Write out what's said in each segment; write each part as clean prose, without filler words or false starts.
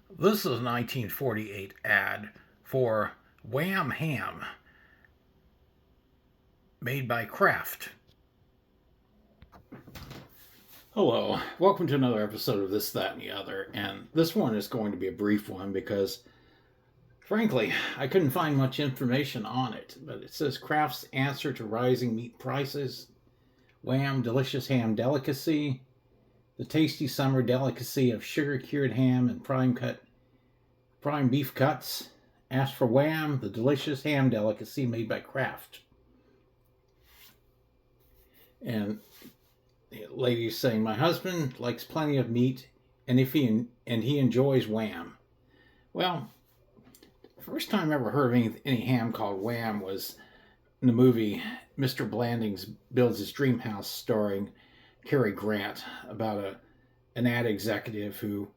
This is a 1948 ad for Wham Ham, made by Kraft. Hello, welcome to another episode of This, That, and the Other. And this one is going to be a brief one because, frankly, I couldn't find much information on it. But it says Kraft's answer to rising meat prices, Wham delicious ham delicacy, the tasty summer delicacy of sugar-cured ham and prime beef cuts. Ask for Wham, the delicious ham delicacy made by Kraft. And the lady's saying, my husband likes plenty of meat, and he enjoys Wham. Well, first time I ever heard of any ham called Wham was in the movie Mr. Blandings Builds His Dream House, starring Cary Grant, about an ad executive who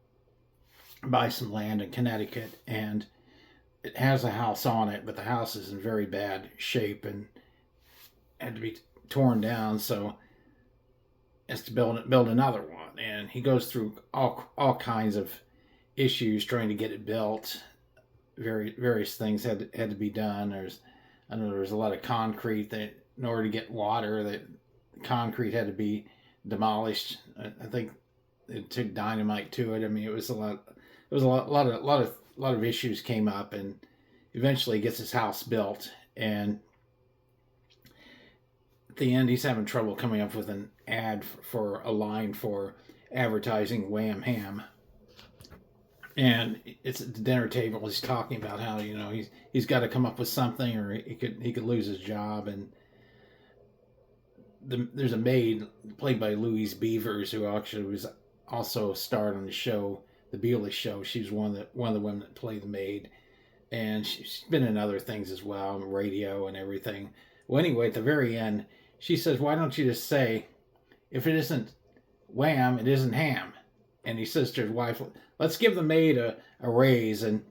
buys some land in Connecticut, and it has a house on it, but the house is in very bad shape and had to be torn down, so has to build another one. And he goes through all kinds of issues trying to get it built. Various things had to be done. There's a lot of concrete that, in order to get water, that concrete had to be demolished. I think it took dynamite to it. I mean, it was a lot of issues came up, and eventually he gets his house built. And at the end, he's having trouble coming up with an ad for a line for advertising Wham Ham. And it's at the dinner table. He's talking about how he's got to come up with something, or he could lose his job. And there's a maid played by Louise Beavers, who actually was also starred on the show, The Bewley Show. She's one of the women that played the maid, and she's been in other things as well, radio and everything. Well, anyway, at the very end, she says, "Why don't you just say, if it isn't Wham, it isn't ham?" And he says to his wife, "Let's give the maid a raise." And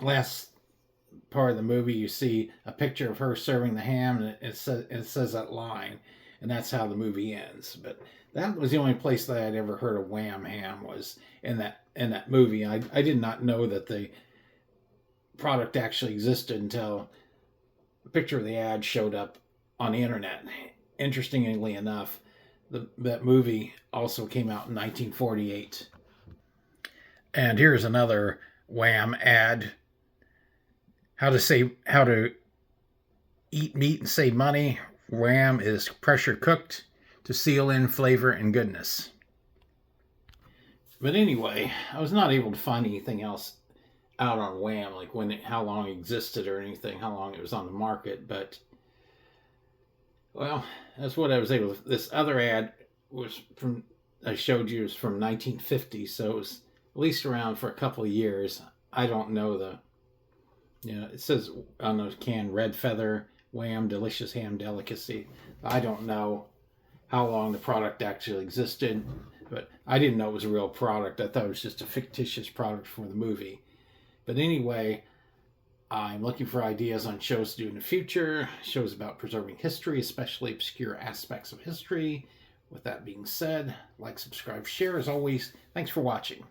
last part of the movie, you see a picture of her serving the ham, and it says that line, and that's how the movie ends. But that was the only place that I'd ever heard of Wham Ham, was in that movie. I did not know that the product actually existed until a picture of the ad showed up on the internet. Interestingly enough, that movie also came out in 1948. And here's another Wham ad. How to eat meat and save money. Wham is pressure cooked to seal in flavor and goodness. But anyway, I was not able to find anything else out on Wham, like how long it existed or anything, how long it was on the market. But, well, that's what I was able to. This other ad I showed you, was from 1950, so it was at least around for a couple of years. I don't know it says on the can, red feather, Wham, delicious ham delicacy. I don't know how long the product actually existed, but I didn't know it was a real product. I thought it was just a fictitious product for the movie. But anyway, I'm looking for ideas on shows to do in the future, shows about preserving history, especially obscure aspects of history. With that being said, like, subscribe, share. As always, thanks for watching.